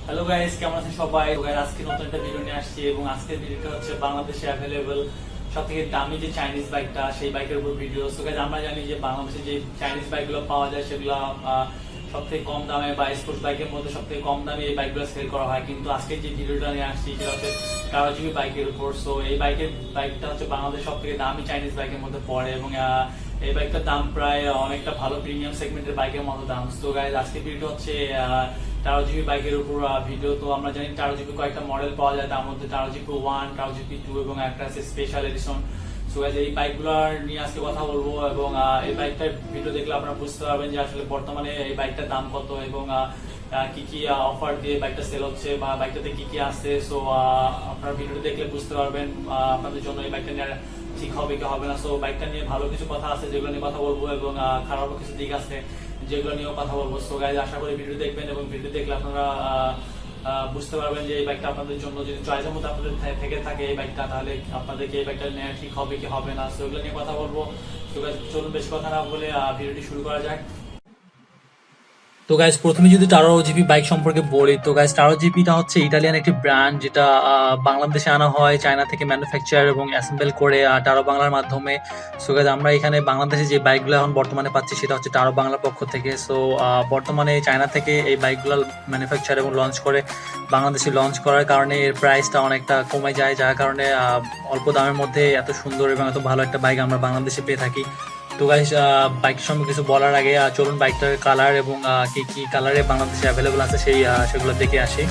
Hello guys, কেমন আছেন সবাই? আজকে নতুন একটা ভিডিও নিয়ে আসছি এবং আজকের ভিডিওটা হচ্ছে বাংলাদেশে অ্যাভেলেবল সব থেকে দামি যে চাইনিজ বাইকটা সেই বাইকের উপর ভিডিও। সো গাইস, আমরা জানি যে বাংলাদেশে যে চাইনিজ বাইকগুলো পাওয়া যায় সেগুলো সব থেকে কম দামে বা স্পোর্টস বাইকের মধ্যে সব থেকে কম দামে এই বাইকগুলো সেল করা হয়, কিন্তু আজকে যে ভিডিওটা নিয়ে আসছি সেটা হচ্ছে কাওয়াসাকি বাইকের উপর। সো এই বাইকটা হচ্ছে বাংলাদেশ সব থেকে দামি চাইনিজ বাইকের মধ্যে পড়ে এবং এই বাইকটার দাম প্রায় অনেকটা ভালো প্রিমিয়াম সেগমেন্টের বাইকের মতো দাম। তো গাইস, আজকে ভিডিও হচ্ছে 13 জিবি বাইকের উপর ভিডিও। তো আমরা জানি 13 জিবি কয়েকটা মডেল পাওয়া যায়, তার মধ্যে 13 জিবি 1, 13 জিবি 2 এবং একটা আছে স্পেশাল এডিশন। সো গাইস, এই বাইকগুলোর নিয়ে আজকে কথা বলবো এবং এই বাইকটার ভিডিও দেখলে আপনারা বুঝতে পারবেন যে আসলে বর্তমানে এই বাইকটার দাম কত এবং কি কি অফার দিয়ে বাইকটা সেল হচ্ছে বা বাইকটাতে কি কি আছে। সো আপনারা ভিডিও দেখলে বুঝতে পারবেন আপনাদের জন্য এই বাইকটা নেওয়া ঠিক হবে কি হবে না। সো বাইকটা নিয়ে ভালো কিছু কথা আছে যেগুলো নিয়ে কথা বলবো এবং খারাপ কিছু দিক আছে যেগুলো নিয়েও কথা বলবো। সো গাইজ, আশা করি ভিডিও দেখবেন এবং ভিডিও দেখলে আপনারা বুঝতে পারবেন যে এই বাইকটা আপনাদের জন্য যদি চয়েসের মধ্যে আপনাদের থেকে থাকে এই বাইকটা, তাহলে আপনাদেরকে এই বাইকটা নেওয়া ঠিক হবে কি হবে না। সো এগুলো নিয়ে কথা বলবো। তো গাইজ, চলুন বেশি কথা না বলে ভিডিওটি শুরু করা যাক। তো গাইস, প্রথমে যদি টারো জিপি বাইক সম্পর্কে বলি, তো গাইস টারো জিপিটা হচ্ছে ইটালিয়ান একটি ব্র্যান্ড যেটা বাংলাদেশে আনা হয় চায়না থেকে ম্যানুফ্যাকচার এবং অ্যাসেম্বল করে টারো বাংলার মাধ্যমে। সো গাইস, আমরা এখানে বাংলাদেশে যে বাইকগুলো এখন বর্তমানে পাচ্ছি সেটা হচ্ছে টারো বাংলার পক্ষ থেকে। সো বর্তমানে চায়না থেকে এই বাইকগুলো ম্যানুফ্যাকচার এবং লঞ্চ করে বাংলাদেশে লঞ্চ করার কারণে এর প্রাইসটা অনেকটা কমে যায়, যার কারণে অল্প দামের মধ্যে এত সুন্দর এবং এত ভালো একটা বাইক আমরা বাংলাদেশে পেয়ে থাকি। তো গাইস, বাইকের সম্পর্কে কিছু বলার আগে চলুন বাইকটার কালার এবং কি কি কালারে বাংলাদেশে অ্যাভেলেবল আছে সেগুলো দেখে আসি।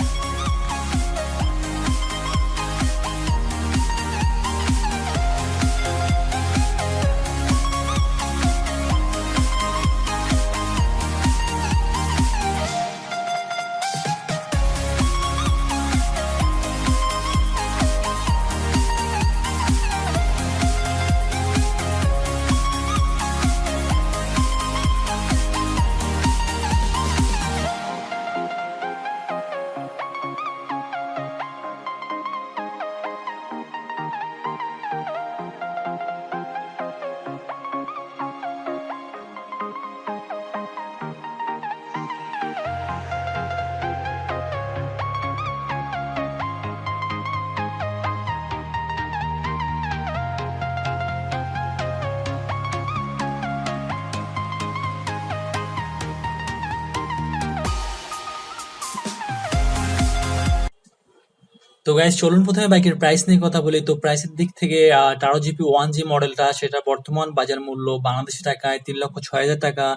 তো গাইস, চলুন প্রথমে বাইকের প্রাইস নিয়ে কথা বলি। তো প্রাইসের দিক থেকে 13 জিবি 1G মডেলটা সেটা বর্তমান বাজার মূল্য বাংলাদেশি টাকায় 3,06,000 টাকা,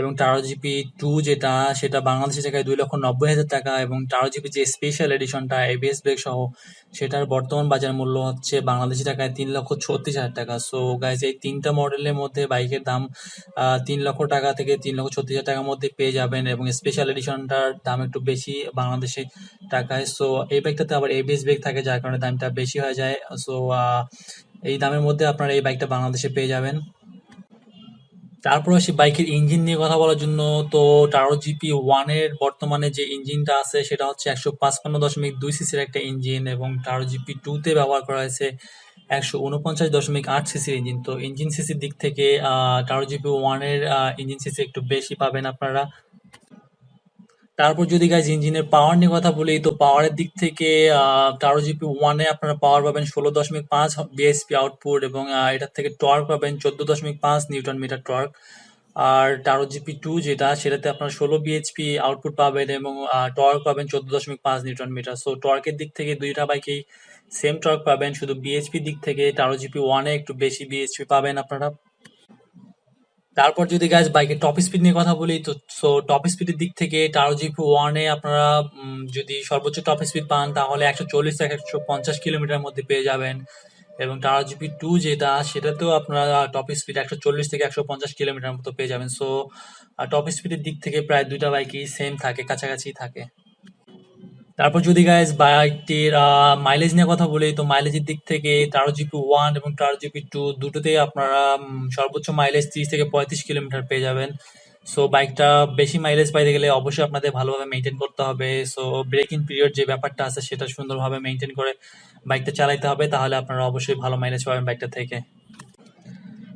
এবং 13 জিবি 2 যেটা সেটা বাংলাদেশি টাকায় 2,90,000 টাকা, এবং 13 জিবি যে স্পেশাল এডিশনটা এবিএস ব্রেক সহ সেটার বর্তমান বাজার মূল্য হচ্ছে বাংলাদেশি টাকায় 3,36,000 টাকা। সো গাইস, এই তিনটা মডেলের মধ্যে বাইকের দাম 3 লক্ষ টাকা থেকে 3,36,000 টাকার মধ্যে পেয়ে যাবেন, এবং স্পেশাল এডিশনটার দাম একটু বেশি বাংলাদেশে টাকায়। সো এই বাইকটাতে আবার এবিএস ব্রেক থাকে, যার কারণে দামটা বেশি হয়ে যায়। সো এই দামের মধ্যে আপনারা এই বাইকটা বাংলাদেশে পেয়ে যাবেন। তারপর আসি বাইকের ইঞ্জিন নিয়ে কথা বলার জন্য। তো 13 জিপি 1 এর বর্তমানে যে ইঞ্জিনটা আছে সেটা হচ্ছে 155.2 সিসির একটা ইঞ্জিন, এবং 13 জিপি 2 তে ব্যবহার করা হয়েছে 149.8 সিসির ইঞ্জিন। তো ইঞ্জিন সিসির দিক থেকে 13 জিপি 1 এর ইঞ্জিন সিসি একটু বেশি পাবেন আপনারা। তারপর যদি গাইজ ইঞ্জিনের পাওয়ার নিয়ে কথা বলি, তো পাওয়ারের দিক থেকে 13 জিপি 1 এ আপনারা পাওয়ার পাবেন 16.5 বিএসপি আউটপুট, এবং এটার থেকে টর্ক পাবেন 14.5 নিউটন মিটার টর্ক। আর 13 জিপি 2 যেটা সেটাতে আপনারা 16 বিএইচপি আউটপুট পাবেন এবং টর্ক পাবেন 14.5 নিউটন মিটার। সো টর্কের দিক থেকে দুইটা বাইকেই সেম টর্ক পাবেন, শুধু বিএইচপি দিক থেকে 13 জিপি 1 এ একটু বেশি বিএইচপি পাবেন আপনারা। তারপর যদি গাইজ বাইকের টপ স্পিড নিয়ে কথা বলি, তো টপ স্পিডের দিক থেকে 13 জিপি 1 এ আপনারা যদি সর্বোচ্চ টপ স্পিড পান তাহলে 140 থেকে 150 কিলোমিটার মধ্যে পেয়ে যাবেন, এবং 13 জিপি 2 যেটা সেটাতেও আপনারা টপ স্পিড 140 থেকে 150 কিলোমিটার মতো পেয়ে যাবেন। সো টপ স্পিডের দিক থেকে প্রায় দুইটা বাইকই সেম থাকে, কাছাকাছি থাকে। তারপর যদি গাইজ বাইকটির মাইলেজ নিয়ে কথা বলি, তো মাইলেজের দিক থেকে 13 জিপি 1 এবং 13 জিপি 2 দুটোতেই আপনারা সর্বোচ্চ মাইলেজ 30 থেকে 35 কিলোমিটার পেয়ে যাবেন। সো বাইকটা বেশি মাইলেজ পাইতে গেলে অবশ্যই আপনাদের ভালোভাবে মেনটেন করতে হবে। সো ব্রেকিং পিরিয়ড যে ব্যাপারটা আছে সেটা সুন্দরভাবে মেনটেন করে বাইকটা চালাইতে হবে, তাহলে আপনারা অবশ্যই ভালো মাইলেজ পাবেন বাইকটা থেকে।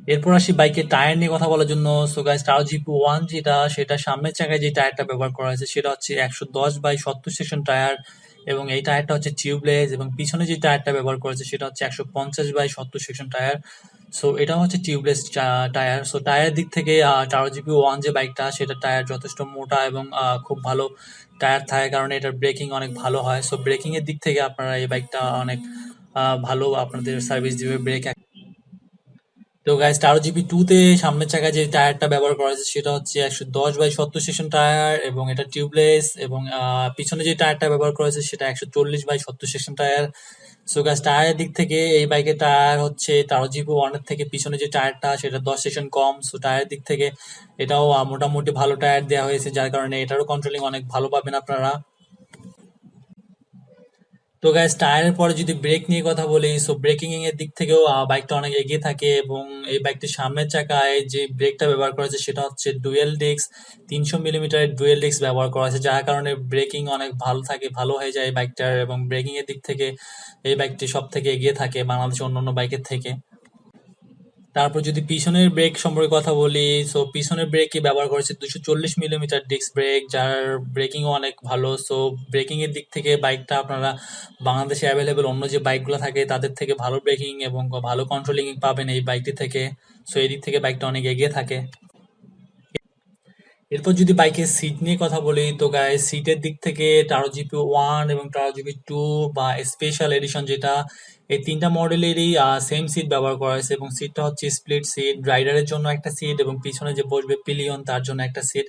এরপর আসি বাইকের টায়ার নিয়ে কথা বলার জন্য। সো গাইস, টাও জিপি ওয়ান যেটা, সেটা সামনের চাকায় যে টায়ারটা ব্যবহার করা হয়েছে সেটা হচ্ছে 110/70 সেকশন টায়ার, এবং এই টায়ারটা হচ্ছে টিউবলেস। এবং পিছনে যে টায়ারটা ব্যবহার করেছে সেটা হচ্ছে 150/70 সেকশন টায়ার। সো এটা হচ্ছে টিউবলেস টায়ার। সো টায়ারের দিক থেকে টাও জিপি ওয়ান যে বাইকটা, সেটা টায়ার যথেষ্ট মোটা এবং খুব ভালো টায়ার থাকে, কারণ এটার ব্রেকিং অনেক ভালো হয়। সো ব্রেকিং এর দিক থেকে আপনারা এই বাইকটা অনেক ভালো আপনাদের সার্ভিস দিবে ব্রেক। তো গাইস, টারো জিপি টু তে সামনের চাকায় যে টায়ারটা ব্যবহার করা হয়েছে সেটা হচ্ছে 110/70 সেকশন টায়ার, এবং এটা টিউবলেস। এবং পিছনে যে টায়ারটা ব্যবহার করা হয়েছে সেটা 140/70 সেকশন টায়ার। সো গাইস, টায়ারের দিক থেকে এই বাইকের টায়ার হচ্ছে টারো জিপি ওয়ান এর থেকে পিছনে যে টায়ারটা সেটা 10 সেকশন কম। সো টায়ারের দিক থেকে এটাও মোটামুটি ভালো টায়ার দেওয়া হয়েছে, যার কারণে এটারও কন্ট্রোলিং অনেক ভালো পাবেন আপনারা। তো গাইস, টায়ারের পরে যদি ব্রেক নিয়ে কথা বলি, সো ব্রেকিং এর দিক থেকেও বাইকটা অনেক এগিয়ে থাকে। এবং এই বাইকটির সামনের চাকায় যে ব্রেকটা ব্যবহার করা হয়েছে সেটা হচ্ছে ডুয়েল ডিস্ক, 300 মিলিমিটারের ডুয়েল ডিস্ক ব্যবহার করা হয়েছে, যার কারণে ব্রেকিং অনেক ভালো থাকে, ভালো হয়ে যায় এই বাইকটার। এবং ব্রেকিং এর দিক থেকে এই বাইকটি সব থেকে এগিয়ে থাকে বাংলাদেশের অন্যান্য বাইকের থেকে। তারপর যদি পিছনের ব্রেক সম্পর্কে কথা বলি, সো পিছনের ব্রেকে ব্যবহার করেছে 240 মিলিমিটার ডিস্ক ব্রেক, যার ব্রেকিংও অনেক ভালো। সো ব্রেকিং এর দিক থেকে বাইকটা আপনারা বাংলাদেশে অ্যাভেলেবেল অন্য যে বাইকগুলো থাকে তাদের থেকে ভালো ব্রেকিং এবং ভালো কন্ট্রোলিং পাবেন এই বাইকটি থেকে। সো এই দিক থেকে বাইকটা অনেক এগিয়ে থাকে। এরপর যদি বাইকের সিট নিয়ে কথা বলি, তো গাইস, সিটের দিক থেকে টারো জিপি ওয়ান এবং টারো জিপি টু বা স্পেশাল এডিশন যেটা, এই তিনটা মডেলেরই সেম সিট ব্যবহার করা হয়েছে। এবং সিটটা হচ্ছে স্প্লিট সিট, রাইডারের জন্য একটা সিট এবং পিছনে যে বসবে পিলিয়ন তার জন্য একটা seat.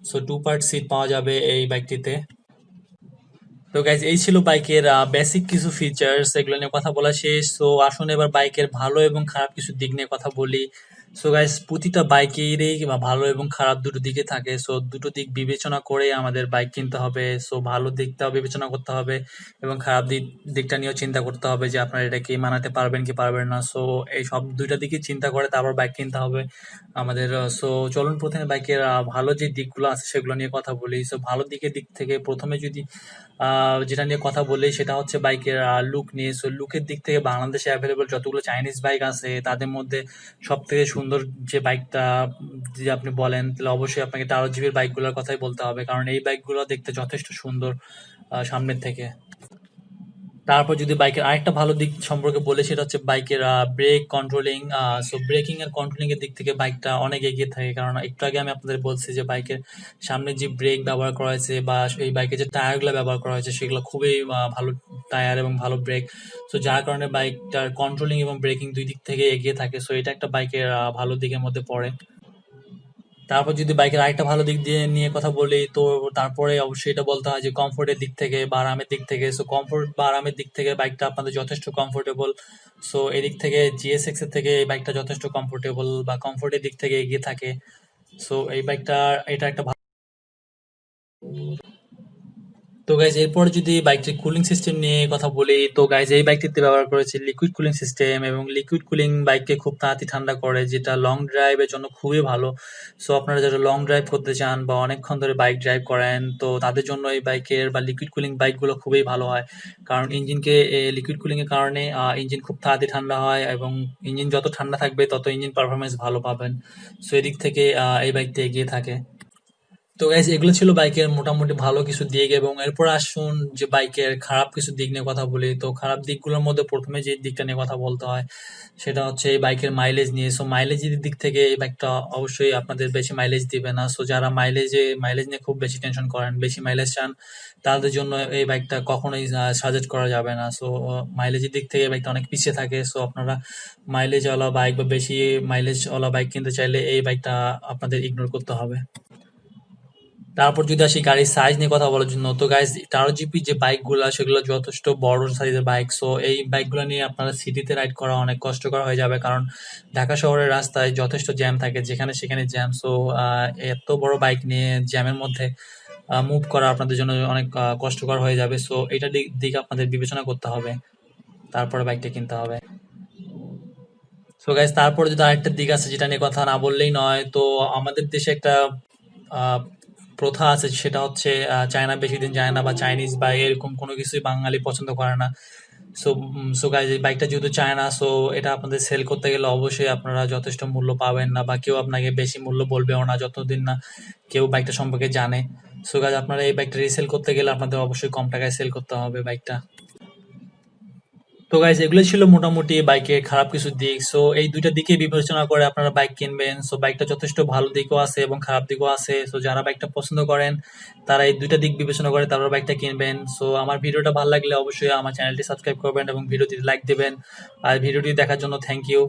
So two part seat পাওয়া যাবে এই বাইকটিতে। তো গাইজ, এই ছিল বাইকের বেসিক কিছু ফিচার্স, এগুলো নিয়ে কথা বলা শেষ। সো আসুন এবার বাইকের ভালো এবং খারাপ কিছু দিক নিয়ে কথা বলি। সো গাইজ, প্রতিটা বাইকেরই ভালো এবং খারাপ দুটো দিকে থাকে। সো দুটো দিক বিবেচনা করে আমাদের বাইক কিনতে হবে। সো ভালো দিকটাও বিবেচনা করতে হবে এবং খারাপ দিকটা নিয়েও চিন্তা করতে হবে যে আপনারা এটা কি মানাতে পারবেন কি পারবেন না। সো এই সব দুইটা দিকই চিন্তা করে তারপর বাইক কিনতে হবে আমাদের। সো চলুন প্রথমে বাইকের ভালো যে দিকগুলো আছে সেগুলো নিয়ে কথা বলি। সো ভালো দিক থেকে প্রথমে যদি যেটা নিয়ে কথা বলি সেটা হচ্ছে বাইকের লুক নিয়ে। সো লুকের দিক থেকে বাংলাদেশে অ্যাভেলেবল যতগুলো চাইনিজ বাইক আছে তাদের মধ্যে সব থেকে সুন্দর যে বাইকটা যদি আপনি বলেন, তাহলে অবশ্যই আপনাকে টারো জিবির বাইকগুলোর কথাই বলতে হবে, কারণ এই বাইকগুলো দেখতে যথেষ্ট সুন্দর সামনের থেকে। তারপর যদি বাইকের আরেকটা ভালো দিক সম্পর্কে বলি সেটা হচ্ছে বাইকের ব্রেক কন্ট্রোলিং। সো ব্রেকিং এর কন্ট্রোলিং এর দিক থেকে বাইকটা অনেক এগিয়ে থাকে, কারণ একটু আগে আমি আপনাদের বলছি যে বাইকের সামনে যে ব্রেক ব্যবহার করা হয়েছে বা এই বাইকের যে টায়ার গুলো ব্যবহার করা হয়েছে সেগুলো খুবই ভালো টায়ার এবং ভালো ব্রেক। সো যার কারণে বাইকটার কন্ট্রোলিং এবং ব্রেকিং দুই দিক থেকে এগিয়ে থাকে। সো এটা একটা বাইকের ভালো দিকের মধ্যে পড়ে। তারপর যদি বাইকের আরেকটা ভালো দিক দিয়ে নিয়ে কথা বলি, তো তারপরে অবশ্যই এটা বলতে হয় যে কমফোর্টের দিক থেকে বা আরামের দিক থেকে। সো কমফোর্ট বা আরামের দিক থেকে বাইকটা আপনাদের যথেষ্ট কমফোর্টেবল। সো এদিক থেকে জিএসএক্স এর থেকে এই বাইকটা যথেষ্ট কমফোর্টেবল বা কমফোর্টের দিক থেকে এগিয়ে থাকে। সো এই বাইকটা, এটা একটা তো গাইজ, এরপরে যদি বাইকটির কুলিং সিস্টেম নিয়ে কথা বলি, তো গাইজ এই বাইকটিতে ব্যবহার করেছে লিকুইড কুলিং সিস্টেম, এবং লিকুইড কুলিং বাইককে খুব তাড়াতাড়ি ঠান্ডা করে, যেটা লং ড্রাইভের জন্য খুবই ভালো। সো আপনারা যারা লং ড্রাইভ করতে চান বা অনেকক্ষণ ধরে বাইক ড্রাইভ করেন, তো তাদের জন্য এই বাইকের বা লিকুইড কুলিং বাইকগুলো খুবই ভালো হয়, কারণ ইঞ্জিনকে লিকুইড কুলিং এর কারণে ইঞ্জিন খুব তাড়াতাড়ি ঠান্ডা হয়, এবং ইঞ্জিন যত ঠান্ডা থাকবে তত ইঞ্জিন পারফরমেন্স ভালো পাবেন। সো এদিক থেকে এই বাইকটা এগিয়ে থাকে। তো গাইস, এগুলো ছিল বাইকের মোটামুটি ভালো কিছু দিক, এবং এরপর আসুন যে বাইকের খারাপ কিছু দিক নিয়ে কথা বলি। তো খারাপ দিকগুলোর মধ্যে প্রথমে যে দিকটা নিয়ে কথা বলতে হয় সেটা হচ্ছে এই বাইকের মাইলেজ নিয়ে। সো মাইলেজের দিক থেকে এই বাইকটা অবশ্যই আপনাদের বেশি মাইলেজ দিবে না। সো যারা মাইলেজ নিয়ে খুব বেশি টেনশন করেন, বেশি মাইলেজ চান, তাদের জন্য এই বাইকটা কখনোই সাজেস্ট করা যাবে না। সো মাইলেজের দিক থেকে এই বাইকটা অনেক পিছিয়ে থাকে। সো আপনারা মাইলেজ ওয়ালা বাইক বা বেশি মাইলেজ ওয়ালা বাইক কিনতে চাইলে এই বাইকটা আপনাদের ইগনোর করতে হবে। তারপর যদি আসি গাড়ির সাইজ নিয়ে কথা বলার জন্য, তো গাইজ, টারো জিপি যে বাইক গুলা সেগুলো যথেষ্ট বড় সাইজের বাইক। সো এই বাইকগুলো নিয়ে আপনারা সিটিতে রাইড করা অনেক কষ্টকর হয়ে যাবে, কারণ ঢাকা শহরের রাস্তায় যথেষ্ট জ্যাম থাকে, যেখানে সেখানে জ্যাম। সো এত বড় বাইক নিয়ে জ্যামের মধ্যে মুভ করা আপনাদের জন্য অনেক কষ্টকর হয়ে যাবে। সো এটা দিক আপনাদের বিবেচনা করতে হবে, তারপরে বাইকটা কিনতে হবে। সো গাইজ, তারপরে যদি আরেকটা দিক আছে যেটা নিয়ে কথা না বললেই নয়, তো আমাদের দেশে একটা আহ, প্রথা আছে, সেটা হচ্ছে চায়না বেশি দিন যায় না বা চাইনিজ বা এরকম কোনো কিছুই বাঙালি পছন্দ করে না। সো সো গাইজ এই বাইকটা যেহেতু চায়না, সো এটা আপনাদের সেল করতে গেলে অবশ্যই আপনারা যথেষ্ট মূল্য পাবেন না, বা কেউ আপনাকে বেশি মূল্য বলবেও না যতদিন না কেউ বাইকটা সম্পর্কে জানে। সো গাইজ আপনারা এই বাইকটা রিসেল করতে গেলে আপনাদের অবশ্যই কম টাকায় সেল করতে হবে বাইকটা। তো গাইজ এগুলো ছিল মোটামুটি বাইকের খারাপ কিছু দিক। সো এই দুইটা দিকে বিবেচনা করে আপনারা বাইক কিনবেন। সো বাইকটা যথেষ্ট ভালো দিকও আছে এবং খারাপ দিকও আছে। সো যারা বাইকটা পছন্দ করেন তারা এই দুইটা দিক বিবেচনা করে তারপর বাইকটা কিনবেন। সো আমার ভিডিওটা ভালো লাগলে অবশ্যই আমার চ্যানেলটি সাবস্ক্রাইব করবেন এবং ভিডিওটি লাইক দেবেন। আর ভিডিওটি দেখার জন্য থ্যাংক ইউ।